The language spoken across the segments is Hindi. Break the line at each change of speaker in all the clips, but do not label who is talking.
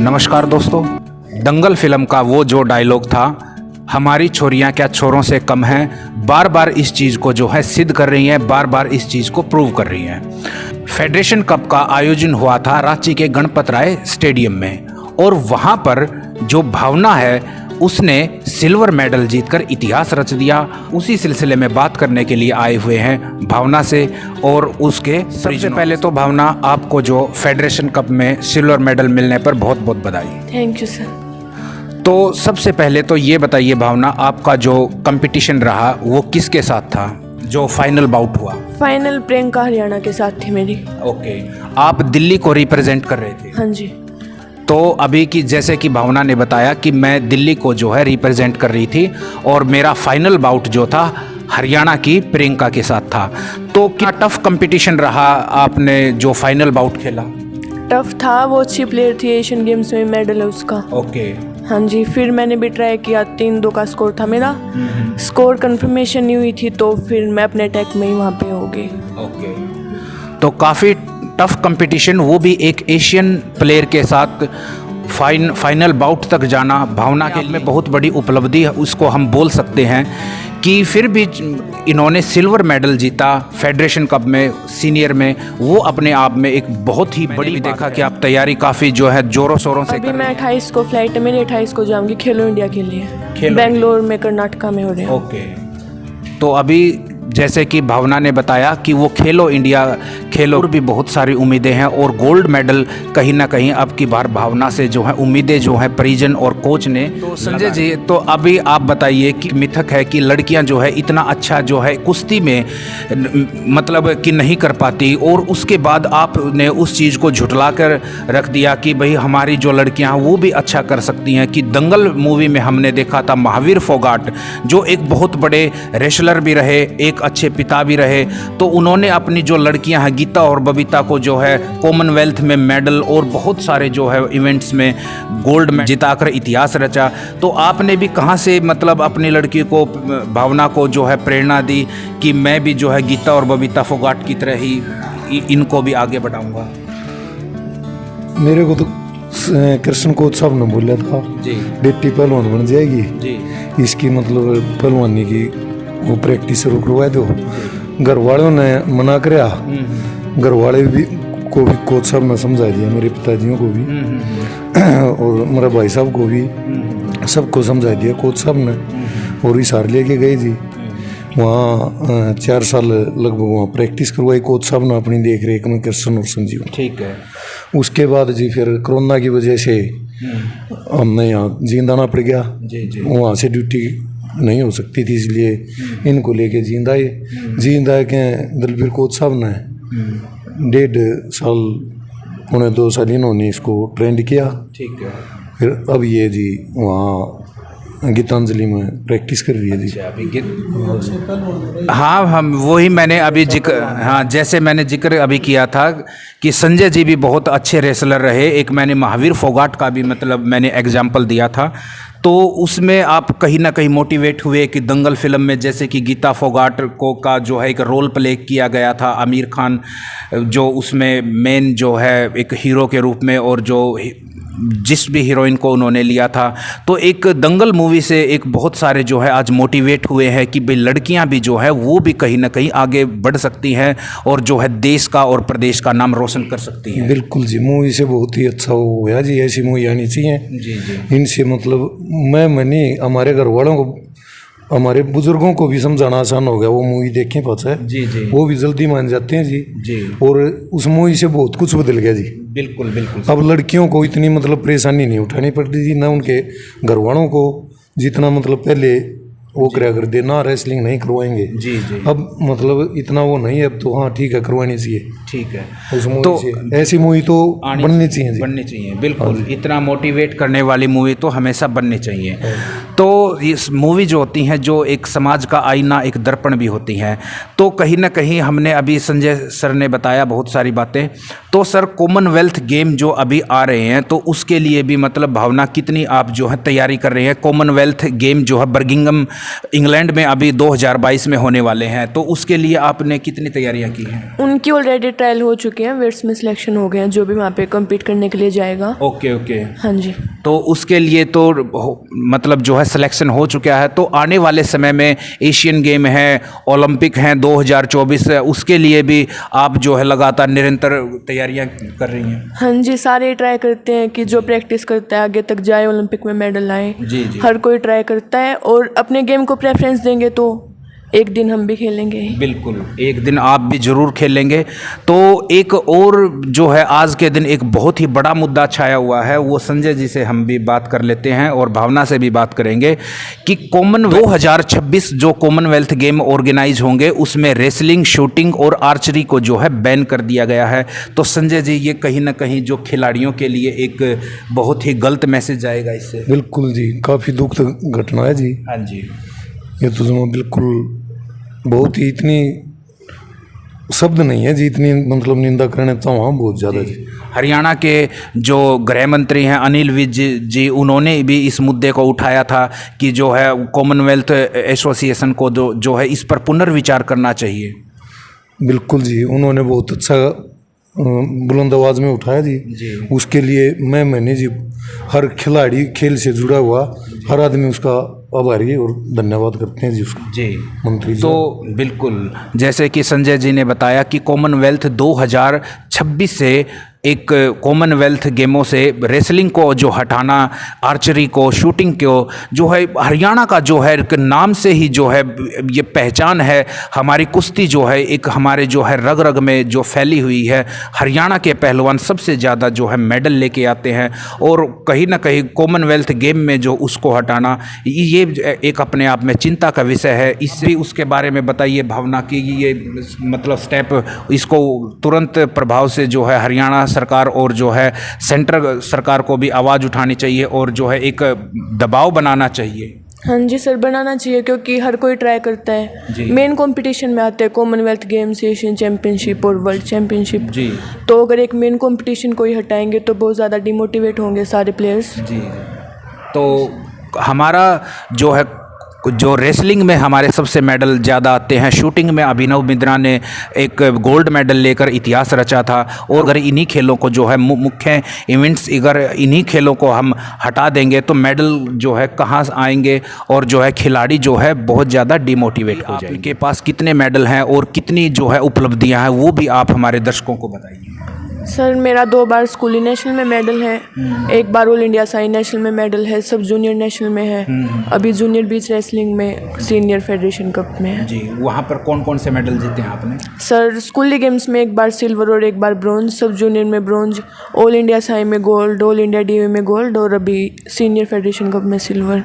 नमस्कार दोस्तों, दंगल फिल्म का वो जो डायलॉग था, हमारी छोरियां क्या छोरों से कम हैं, बार बार इस चीज़ को जो है सिद्ध कर रही हैं, बार बार इस चीज़ को प्रूव कर रही हैं। फेडरेशन कप का आयोजन हुआ था रांची के गणपत राय स्टेडियम में और वहाँ पर जो भावना है उसने सिल्वर मेडल जीतकर इतिहास रच दिया। उसी सिलसिले में बात करने के लिए आए हुए हैं भावना से और उसके सबसे पहले तो भावना, आपको जो फेडरेशन कप में सिल्वर मेडल मिलने पर बहुत बहुत बधाई।
Thank you sir.
तो सबसे पहले तो ये बताइए भावना, आपका जो कंपटीशन रहा वो किसके साथ था, जो फाइनल बाउट हुआ?
फाइनल प्रियंका हरियाणा के साथ थी मेरी।
ओके, आप दिल्ली को रिप्रेजेंट कर रहे थे?
हाँ जी।
तो अभी की जैसे कि भावना ने बताया कि मैं दिल्ली को जो है रिप्रेजेंट कर रही थी और मेरा फाइनल बाउट जो था हरियाणा की प्रियंका के साथ था। तो क्या टफ कंपटीशन रहा आपने जो फाइनल बाउट खेला?
टफ था, वो अच्छी प्लेयर थी, एशियन गेम्स में मेडल है उसका।
ओके।
हाँ जी, फिर मैंने भी ट्राई किया, 3-2 का स्कोर था मेरा। स्कोर कंफर्मेशन नहीं हुई थी तो फिर मैं अपने अटैक में ही वहाँ पे हो गई।
ओके, तो काफ़ी टफ कंपटीशन, वो भी एक एशियन प्लेयर के साथ फाइनल बाउट तक जाना भावना के लिए बहुत बड़ी उपलब्धि है, उसको हम बोल सकते हैं कि फिर भी इन्होंने सिल्वर मेडल जीता फेडरेशन कप में सीनियर में, वो अपने आप में एक बहुत ही बड़ी देखा कि आप तैयारी काफ़ी जो है जोरों शोरों से
अभी मैं 28 को फ्लाइट है मेरी, 28 को जाऊँगी खेलो इंडिया के लिए, बेंगलोर में कर्नाटका में हो रहे हैं।
ओके, तो अभी जैसे कि भावना ने बताया कि वो खेलो इंडिया, खेलो भी बहुत सारी उम्मीदें हैं और गोल्ड मेडल कहीं ना कहीं अब की बार भावना से जो है उम्मीदें जो है परिजन और कोच ने। तो संजय जी, तो अभी आप बताइए कि मिथक है कि लड़कियां जो है इतना अच्छा जो है कुश्ती में मतलब कि नहीं कर पाती और उसके बाद आपने उस चीज़ को झुटला कर रख दिया कि भाई हमारी जो लड़कियाँ हैं वो भी अच्छा कर सकती हैं। कि दंगल मूवी में हमने देखा था महावीर फोगाट जो एक बहुत बड़े रेसलर भी रहे, एक अच्छे पिता भी रहे, तो उन्होंने अपनी जो लड़कियां हैं गीता और बबीता को जो है कॉमनवेल्थ में मेडल और बहुत सारे जो है इवेंट्स में गोल्ड में जिताकर इतिहास रचा। तो आपने भी कहां से मतलब अपनी लड़की को, भावना को जो है प्रेरणा दी कि मैं भी जो है गीता और बबीता फोगाट की तरह ही इनको भी आगे बढ़ाऊंगा?
मेरे को तो कृष्ण कोच साहब ने बोला था
जी,
बेटी पहलवान बन जाएगी
जी,
इसकी मतलब पहलवानी की वो प्रैक्टिस शुरू करवा दो। घर वालों ने मना कराया, घर वाले भी को भी कोच साहब ने समझा दिया, मेरे पिताजियों को भी और मेरे भाई साहब को भी, सबको समझा दिया कोच साहब ने। और हिसार लेके गए जी, वहाँ 4 साल लगभग वहाँ प्रैक्टिस करवाई कोच साहब ने अपनी देख रेख में, कृष्ण और संजीव।
ठीक है।
उसके बाद जी फिर कोरोना की वजह से हमने यहाँ जींदाना पड़ गया, वहाँ से ड्यूटी नहीं हो सकती थी, इसलिए इनको लेके जींद आए के दलबीर कोच साहब ने 1.5 साल 2 साल इन्होंने इसको ट्रेंड किया। ठीक है। फिर अब ये जी वहाँ गीतांजलि में प्रैक्टिस कर रही है जी।
हाँ, हम वही मैंने अभी जिक्र, हाँ जैसे मैंने जिक्र अभी किया था कि संजय जी भी बहुत अच्छे रेसलर रहे। एक मैंने महावीर फोगाट का भी मतलब मैंने एग्जाम्पल दिया था, तो उसमें आप कहीं ना कहीं मोटिवेट हुए कि दंगल फिल्म में जैसे कि गीता फोगाट को का जो है एक रोल प्ले किया गया था, आमिर खान जो उसमें मेन जो है एक हीरो के रूप में, और जो जिस भी हीरोइन को उन्होंने लिया था, तो एक दंगल मूवी से एक बहुत सारे जो है आज मोटिवेट हुए हैं कि भाई लड़कियां भी जो है वो भी कहीं ना कहीं आगे बढ़ सकती हैं और जो है देश का और प्रदेश का नाम रोशन कर सकती हैं।
बिल्कुल जी, मूवी से बहुत ही अच्छा हुआ जी, ऐसी मूवी आनी चाहिए जी। इनसे मतलब मैंने हमारे घर वालों को, हमारे बुजुर्गों को भी समझाना आसान हो गया, वो मूवी देखें पास है
जी,
वो भी जल्दी मान जाते हैं जी। और उस मूवी से बहुत कुछ बदल गया जी।
बिल्कुल बिल्कुल। अब
लड़कियों को इतनी मतलब परेशानी नहीं उठानी पड़ती थी, ना उनके घर वालों को जितना मतलब पहले वो क्या कर दे, ना रेसलिंग नहीं करवाएंगे जी। अब मतलब इतना वो नहीं है, अब तो हाँ ठीक है करवानी चाहिए। ठीक है, उस मूवी तो से ऐसी मूवी तो बननी चाहिए जी।
बननी चाहिए, बिल्कुल। इतना मोटिवेट करने वाली मूवी तो हमेशा बननी चाहिए। तो इस मूवी जो होती हैं जो एक समाज का आईना, एक दर्पण भी होती हैं। तो कहीं ना कहीं हमने अभी संजय सर ने बताया बहुत सारी बातें। तो सर कॉमनवेल्थ गेम जो अभी आ रहे हैं तो उसके लिए भी मतलब भावना कितनी आप जो है तैयारी कर रहे हैं? कॉमनवेल्थ गेम जो है बर्मिंघम इंग्लैंड में अभी 2022 में होने वाले हैं, तो उसके लिए आपने कितनी तैयारियां की हैं?
उनकी ऑलरेडी ट्रायल हो चुके हैं, वेट्स में सिलेक्शन हो गए हैं, जो भी वहाँ पे कम्पीट करने के लिए जाएगा।
Okay okay.
हाँ जी।
तो उसके लिए तो मतलब जो है सिलेक्शन हो चुका है। तो आने वाले समय में एशियन गेम है, ओलंपिक हैं 2024, उसके लिए भी आप जो है लगातार निरंतर तैयारियां कर रही हैं?
हाँ जी, सारे ट्राई करते हैं कि जो प्रैक्टिस करता है आगे तक जाए, ओलंपिक में मेडल लाए।
जी जी।
हर कोई ट्राई करता है और अपने गेम को प्रेफरेंस देंगे तो एक दिन हम भी खेलेंगे।
बिल्कुल, एक दिन आप भी ज़रूर खेलेंगे। तो एक और जो है आज के दिन एक बहुत ही बड़ा मुद्दा छाया हुआ है, वो संजय जी से हम भी बात कर लेते हैं और भावना से भी बात करेंगे कि 2026 जो कॉमनवेल्थ गेम ऑर्गेनाइज होंगे उसमें रेसलिंग, शूटिंग और आर्चरी को जो है बैन कर दिया गया है। तो संजय जी, ये कहीं ना कहीं जो खिलाड़ियों के लिए एक बहुत ही गलत मैसेज जाएगा इससे।
बिल्कुल जी, काफ़ी दुखद घटना है जी।
हाँ जी।
ये तो जो बिल्कुल बहुत ही इतनी शब्द नहीं है जी, इतनी मतलब निंदा करने तो वहाँ बहुत ज़्यादा जी।
हरियाणा के जो गृह मंत्री हैं अनिल विज जी, उन्होंने भी इस मुद्दे को उठाया था कि जो है कॉमनवेल्थ एसोसिएशन को जो है इस पर पुनर्विचार करना चाहिए।
बिल्कुल जी, उन्होंने बहुत अच्छा बुलंद आवाज़ में उठाया जी। उसके लिए मैंने जी हर खिलाड़ी, खेल से जुड़ा हुआ हर आदमी उसका आभारी और धन्यवाद करते हैं जी उसका,
जी
मंत्री जी।
तो बिल्कुल जैसे कि संजय जी ने बताया कि कॉमनवेल्थ 2026 से एक कॉमनवेल्थ गेमों से रेसलिंग को जो हटाना, आर्चरी को, शूटिंग को जो है हरियाणा का जो है एक नाम से ही जो है ये पहचान है। हमारी कुश्ती जो है एक हमारे जो है रग रग में जो फैली हुई है। हरियाणा के पहलवान सबसे ज़्यादा जो है मेडल लेके आते हैं और कहीं ना कहीं कॉमनवेल्थ गेम में जो उसको हटाना ये एक अपने आप में चिंता का विषय है। इससे उसके बारे में बताइए भावना की ये मतलब स्टेप इसको तुरंत प्रभाव से जो है हरियाणा सरकार और जो है सेंट्रल सरकार को भी आवाज़ उठानी चाहिए और जो है एक दबाव बनाना चाहिए।
हाँ जी सर, बनाना चाहिए क्योंकि हर कोई ट्राई करता है। मेन कंपटीशन में आते हैं कॉमनवेल्थ गेम्स, एशियन चैम्पियनशिप और वर्ल्ड चैम्पियनशिप जी। तो अगर एक मेन कंपटीशन को ही हटाएंगे तो बहुत ज़्यादा डिमोटिवेट होंगे सारे प्लेयर्स जी।
तो हमारा जो है जो रेसलिंग में हमारे सबसे मेडल ज़्यादा आते हैं, शूटिंग में अभिनव बिंद्रा ने एक गोल्ड मेडल लेकर इतिहास रचा था। और अगर इन्हीं खेलों को जो है मुख्य इवेंट्स, अगर इन्हीं खेलों को हम हटा देंगे तो मेडल जो है कहाँ आएंगे और जो है खिलाड़ी जो है बहुत ज़्यादा डिमोटिवेट हो जाएंगे। आपके पास कितने मेडल हैं और कितनी जो है उपलब्धियाँ हैं वो भी आप हमारे दर्शकों को बताइए।
सर मेरा 2 बार स्कूली नेशनल में मेडल है, 1 बार ऑल इंडिया साई नेशनल में मेडल है, सब जूनियर नेशनल में है, अभी जूनियर बीच रेसलिंग में सीनियर फेडरेशन कप में है जी। वहाँ पर कौन कौन से मेडल जीते हैं आपने? सर स्कूली गेम्स में 1 बार सिल्वर और 1 बार ब्रॉन्ज, सब जूनियर में ब्रॉन्ज, ऑल इंडिया साई में गोल्ड, ऑल इंडिया डीवे में गोल्ड और अभी सीनियर फेडरेशन कप में सिल्वर।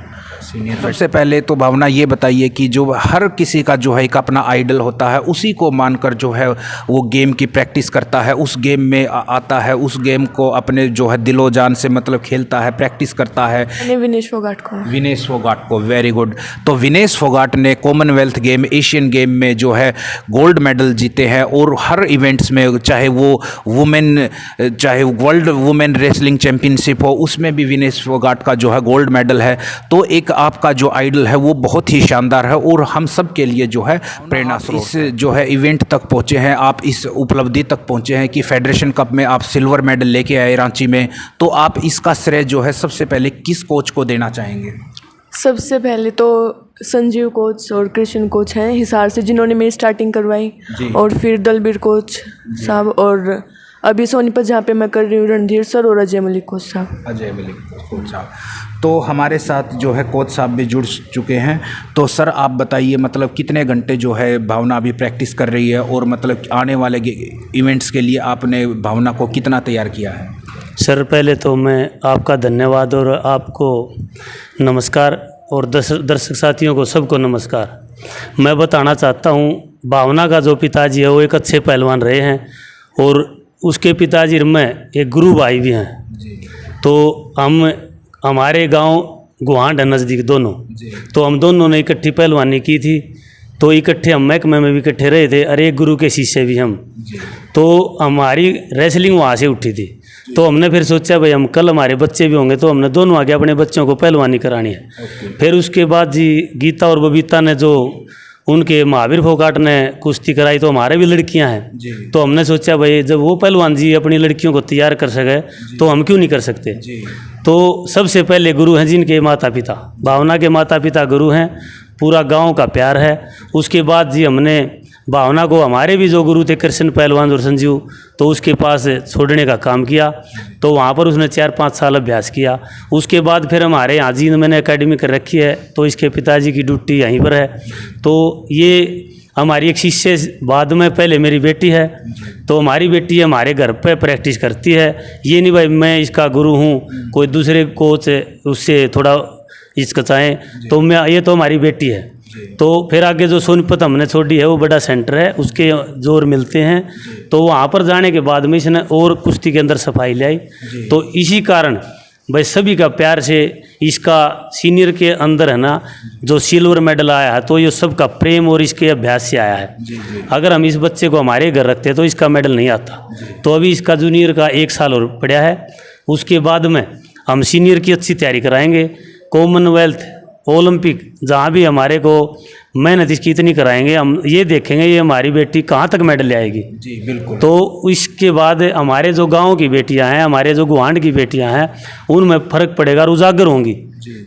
सबसे पहले तो भावना ये बताइए कि जो हर किसी का जो है एक अपना आइडल होता है, उसी को मानकर जो है वो गेम की प्रैक्टिस करता है, उस गेम में आता है, उस गेम को अपने जो है दिलो जान से मतलब खेलता है, प्रैक्टिस करता है। विनेश फोगाट को वेरी गुड। तो विनेश फोगाट ने कॉमनवेल्थ गेम, एशियन गेम में जो है गोल्ड मेडल जीते हैं और हर इवेंट्स में, चाहे वो वुमेन, चाहे वर्ल्ड वुमेन रेसलिंग चैम्पियनशिप हो, उसमें भी विनेश फोगाट का जो है गोल्ड मेडल है। तो एक आपका जो आइडल है वो बहुत ही शानदार है और हम सब के लिए जो है प्रेरणा स्रोत। इस जो है इवेंट तक पहुँचे हैं आप, इस उपलब्धि तक पहुँचे हैं कि फेडरेशन कप में आप सिल्वर मेडल लेके आए रांची में। तो आप इसका श्रेय जो है सबसे पहले किस कोच को देना चाहेंगे? सबसे पहले तो संजीव कोच और कृष्ण कोच हैं हिसार से, जिन्होंने मेरी स्टार्टिंग करवाई, और फिर दलबीर कोच साहब, और अभी सोनीपत जहाँ पे मैं कर रही हूँ रणधीर सर और अजय मलिक कोच साहब। अजय मलिक कोच साहब तो हमारे साथ जो है कोच साहब भी जुड़ चुके हैं। तो सर आप बताइए मतलब कितने घंटे जो है भावना अभी प्रैक्टिस कर रही है और मतलब आने वाले इवेंट्स के लिए आपने भावना को कितना तैयार किया है?
सर पहले तो मैं आपका धन्यवाद और आपको नमस्कार और दर्शक साथियों को सबको नमस्कार। मैं बताना चाहता हूँ भावना का जो पिताजी है वो एक अच्छे पहलवान रहे हैं और उसके पिताजी में एक गुरु भाई भी हैं। तो हमारे गांव गुहांड है नज़दीक दोनों। तो हम दोनों ने इकट्ठी पहलवानी की थी, तो इकट्ठे हम महकमे में भी इकट्ठे रहे थे और एक गुरु के शिष्य भी हम। तो हमारी रेसलिंग वहाँ से उठी थी। तो हमने फिर सोचा भाई हम कल हमारे बच्चे भी होंगे तो हमने दोनों आगे अपने बच्चों को पहलवानी करानी है। फिर उसके बाद जी गीता और बबीता ने जो उनके महावीर फोगाट ने कुश्ती कराई, तो हमारे भी लड़कियां हैं। तो हमने सोचा भाई जब वो पहलवान जी अपनी लड़कियों को तैयार कर सके तो हम क्यों नहीं कर सकते। तो सबसे पहले गुरु हैं जिनके माता पिता, भावना के माता पिता गुरु हैं, पूरा गांव का प्यार है। उसके बाद जी हमने भावना को, हमारे भी जो गुरु थे कृष्ण पहलवान और संजीव, तो उसके पास छोड़ने का काम किया। तो वहाँ पर उसने 4-5 साल अभ्यास किया। उसके बाद फिर हमारे यहाँ जींद मैंने एकेडमी कर रखी है, तो इसके पिताजी की ड्यूटी यहीं पर है। तो ये हमारी एक शिष्य, बाद में पहले मेरी बेटी है। तो हमारी बेटी हमारे घर पे प्रैक्टिस करती है। ये नहीं भाई मैं इसका गुरु हूँ, कोई दूसरे कोच उससे थोड़ा हिचकिचाएँ, तो मैं, ये तो हमारी बेटी है। तो फिर आगे जो सोनीपत हमने छोड़ी है वो बड़ा सेंटर है, उसके जोर मिलते हैं। तो वहाँ पर जाने के बाद में इसने और कुश्ती के अंदर सफाई ले आई। तो इसी कारण भाई सभी का प्यार से इसका सीनियर के अंदर है ना जो सिल्वर मेडल आया है, तो ये सबका प्रेम और इसके अभ्यास से आया है। अगर हम इस बच्चे को हमारे घर रखते तो इसका मेडल नहीं आता। तो अभी इसका जूनियर का 1 साल और पड़ा है। उसके बाद में हम सीनियर की अच्छी तैयारी कराएंगे। कॉमनवेल्थ, ओलंपिक, जहाँ भी हमारे को मेहनत इसकी इतनी कराएंगे, हम ये देखेंगे ये हमारी बेटी कहाँ तक मेडल ले आएगी।
जी बिल्कुल।
तो इसके बाद हमारे जो गांव की बेटियां हैं, हमारे जो गुहांड की बेटियां हैं, उनमें फ़र्क पड़ेगा और उजागर होंगी।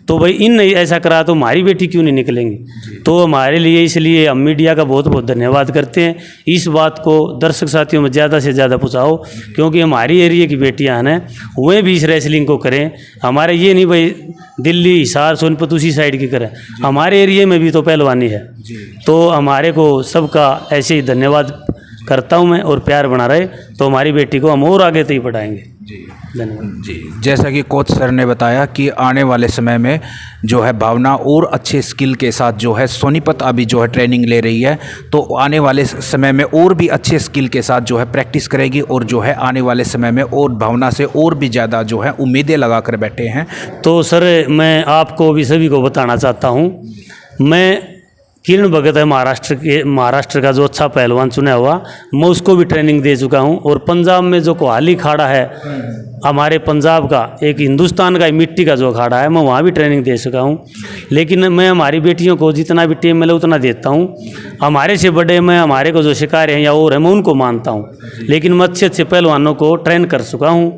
तो भाई इन नहीं ऐसा करा तो हमारी बेटी क्यों नहीं निकलेंगी। तो हमारे लिए, इसलिए हम मीडिया का बहुत बहुत धन्यवाद करते हैं। इस बात को दर्शक साथियों में ज़्यादा से ज़्यादा पहुँचाओ, क्योंकि हमारी एरिया की बेटियां हैं वे भी इस रेसलिंग को करें। हमारे ये नहीं भाई दिल्ली, हिसार, सोनीपत उसी साइड की करें, हमारे एरिया में भी तो पहलवानी है। तो हमारे को सबका ऐसे ही धन्यवाद करता हूँ मैं, और प्यार बना रहे तो हमारी बेटी को हम और आगे तक पढ़ाएंगे। धन्यवाद
जी। जैसा कि कोच सर ने बताया कि आने वाले समय में जो है भावना और अच्छे स्किल के साथ जो है सोनीपत अभी जो है ट्रेनिंग ले रही है, तो आने वाले समय में और भी अच्छे स्किल के साथ जो है प्रैक्टिस करेगी, और जो है आने वाले समय में और भावना से और भी ज़्यादा जो है उम्मीदें लगा कर बैठे हैं।
तो सर मैं आपको भी सभी को बताना चाहता हूँ, मैं किरण भगत है महाराष्ट्र का जो अच्छा पहलवान चुना हुआ, मैं उसको भी ट्रेनिंग दे चुका हूँ। और पंजाब में जो कोहाली अखाड़ा है हमारे पंजाब का, एक हिंदुस्तान का मिट्टी का जो अखाड़ा है, मैं वहाँ भी ट्रेनिंग दे चुका हूँ। लेकिन मैं हमारी बेटियों को जितना भी टाइम मिले उतना देता हूँ। हमारे से बड़े मैं, हमारे को जो शिकार हैं या और है, मैं उनको मानता हूँ। लेकिन मैं अच्छे अच्छे पहलवानों को ट्रेन कर चुका हूँ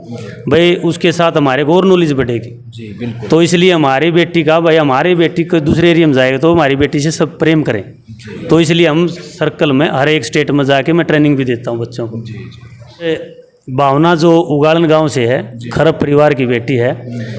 भाई, उसके साथ हमारे को और नॉलेज बढ़ेगी।
जी बिल्कुल।
तो इसलिए हमारी बेटी का भाई, हमारी बेटी को दूसरे एरिया में जाएगा तो हमारी बेटी से सब प्रेम करें। तो इसलिए हम सर्कल में हर एक स्टेट में जाके मैं ट्रेनिंग भी देता हूँ बच्चों को। भावना जो उगाड़न गांव से है, खरब परिवार की बेटी है,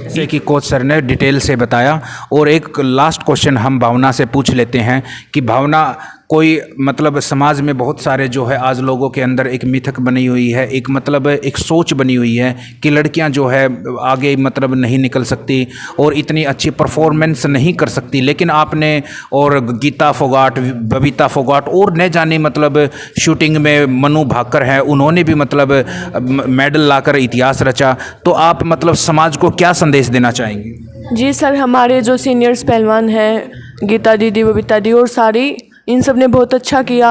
जैसे कि कोच सर ने डिटेल से बताया। और एक लास्ट क्वेश्चन हम भावना से पूछ लेते हैं कि भावना, कोई मतलब समाज में बहुत सारे जो है आज लोगों के अंदर एक मिथक बनी हुई है, एक मतलब एक सोच बनी हुई है कि लड़कियां जो है आगे मतलब नहीं निकल सकती और इतनी अच्छी परफॉर्मेंस नहीं कर सकती। लेकिन आपने और गीता फोगाट, बबीता फोगाट और न जाने मतलब शूटिंग में मनु भाकर हैं, उन्होंने भी मतलब मेडल लाकर इतिहास रचा। तो आप मतलब समाज को क्या संदेश देना चाहेंगे?
जी सर, हमारे जो सीनियर्स पहलवान हैं, गीता दीदी, बबीता दी और सारी, इन सब ने बहुत अच्छा किया।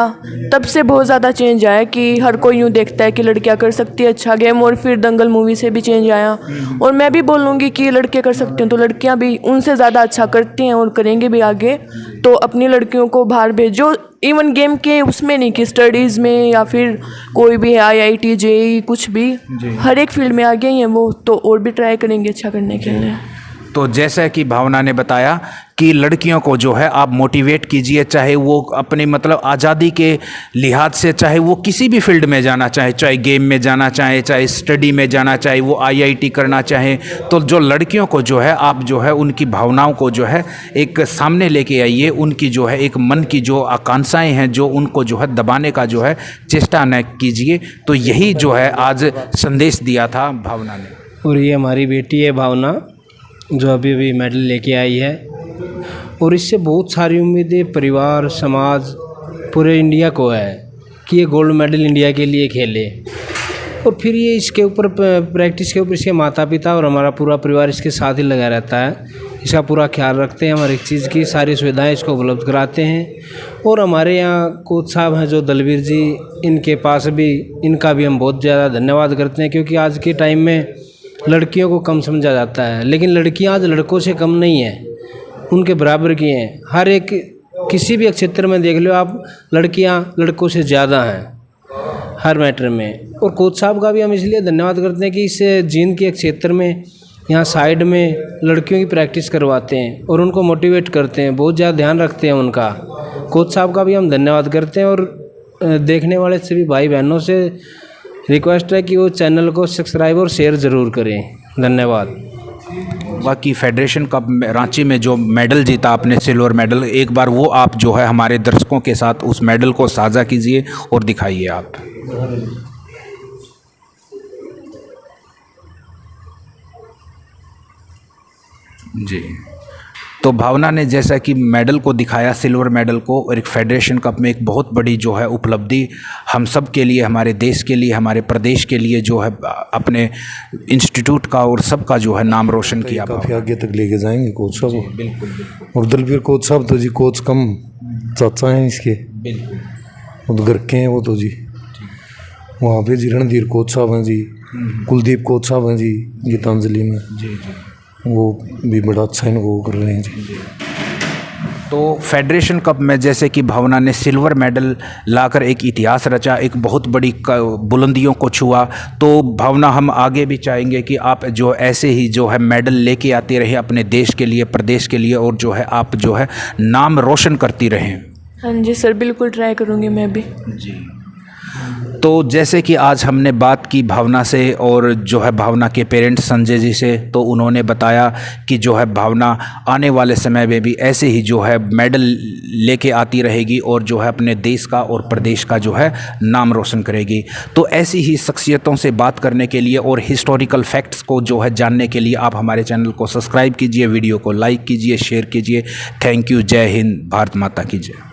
तब से बहुत ज़्यादा चेंज आया कि हर कोई यूँ देखता है कि लड़कियां कर सकती है अच्छा गेम। और फिर दंगल मूवी से भी चेंज आया। और मैं भी बोलूँगी कि लड़के कर सकते हैं तो लड़कियां भी उनसे ज़्यादा अच्छा करती हैं और करेंगे भी आगे। तो अपनी लड़कियों को बाहर भेजो, इवन गेम के उसमें नहीं कि स्टडीज़ में या फिर कोई भी है IIT JEE कुछ भी, हर एक फील्ड में आगे ही हैं वो, तो और भी ट्राई करेंगे अच्छा करने के लिए।
तो जैसा कि भावना ने बताया कि लड़कियों को जो है आप मोटिवेट कीजिए, चाहे वो अपने मतलब आज़ादी के लिहाज से, चाहे वो किसी भी फील्ड में जाना चाहे, चाहे गेम में जाना चाहे, चाहे स्टडी में जाना चाहे, वो IIT करना चाहे। तो जो लड़कियों को जो है आप जो है उनकी भावनाओं को जो है एक सामने लेके आइए, उनकी जो है एक मन की जो आकांक्षाएं हैं जो उनको जो है दबाने का जो है चेष्टा न कीजिए। तो यही जो है आज संदेश दिया था भावना ने।
और ये हमारी बेटी है भावना, जो अभी अभी मेडल लेके आई है, और इससे बहुत सारी उम्मीदें परिवार, समाज, पूरे इंडिया को है कि ये गोल्ड मेडल इंडिया के लिए खेले। और फिर ये इसके ऊपर प्रैक्टिस के ऊपर इसके माता पिता और हमारा पूरा परिवार इसके साथ ही लगा रहता है। इसका पूरा ख्याल रखते हैं, हम हर एक चीज़ की सारी सुविधाएं इसको उपलब्ध कराते हैं। और हमारे यहाँ कोच साहब हैं जो दलवीर जी, इनके पास भी, इनका भी हम बहुत ज़्यादा धन्यवाद करते हैं, क्योंकि आज के टाइम में लड़कियों को कम समझा जाता है, लेकिन लड़कियाँ आज लड़कों से कम नहीं हैं, उनके बराबर की हैं। हर एक किसी भी क्षेत्र में देख लो आप, लड़कियाँ लड़कों से ज़्यादा हैं हर मैटर में। और कोच साहब का भी हम इसलिए धन्यवाद करते हैं कि इस जींद के क्षेत्र में यहाँ साइड में लड़कियों की प्रैक्टिस करवाते हैं और उनको मोटिवेट करते हैं, बहुत ज़्यादा ध्यान रखते हैं उनका। कोच साहब का भी हम धन्यवाद करते हैं। और देखने वाले सभी भाई बहनों से रिक्वेस्ट है कि वो चैनल को सब्सक्राइब और शेयर ज़रूर करें। धन्यवाद।
बाकी फेडरेशन कप में रांची में जो मेडल जीता आपने, सिल्वर मेडल, एक बार वो आप जो है हमारे दर्शकों के साथ उस मेडल को साझा कीजिए और दिखाइए आप। जी, तो भावना ने जैसा कि मेडल को दिखाया, सिल्वर मेडल को, और एक फेडरेशन कप में एक बहुत बड़ी जो है उपलब्धि हम सब के लिए, हमारे देश के लिए, हमारे प्रदेश के लिए जो है अपने इंस्टीट्यूट का और सबका जो है नाम रोशन किया।
काफ़ी आगे तक लेके जाएंगे कोच साहब।
बिल्कुल बिल्कुल।
और दलवीर कोच साहब तो जी कोच कम चाचा हैं इसके,
बिल्कुल।
वो तो घर के हैं वो तो जी। वहाँ पे जी रणधीर कोच साहब हैं जी, कुलदीप कोच साहब हैं जी गीतांजलि में,
जी जी,
वो भी बड़ा अच्छा इनको कर रहे हैं जी।
तो फेडरेशन कप में जैसे कि भावना ने सिल्वर मेडल लाकर एक इतिहास रचा, एक बहुत बड़ी बुलंदियों को छुआ, तो भावना हम आगे भी चाहेंगे कि आप जो ऐसे ही जो है मेडल लेके आते रहे अपने देश के लिए, प्रदेश के लिए, और जो है आप जो है नाम रोशन करती रहें।
हाँ जी सर, बिल्कुल ट्राई करूँगी मैं भी।
जी, तो जैसे कि आज हमने बात की भावना से और जो है भावना के पेरेंट्स संजय जी से, तो उन्होंने बताया कि जो है भावना आने वाले समय में भी ऐसे ही जो है मेडल लेके आती रहेगी और जो है अपने देश का और प्रदेश का जो है नाम रोशन करेगी। तो ऐसी ही शख्सियतों से बात करने के लिए और हिस्टोरिकल फैक्ट्स को जो है जानने के लिए आप हमारे चैनल को सब्सक्राइब कीजिए, वीडियो को लाइक कीजिए, शेयर कीजिए। Thank you. जय हिंद, भारत माता की जय।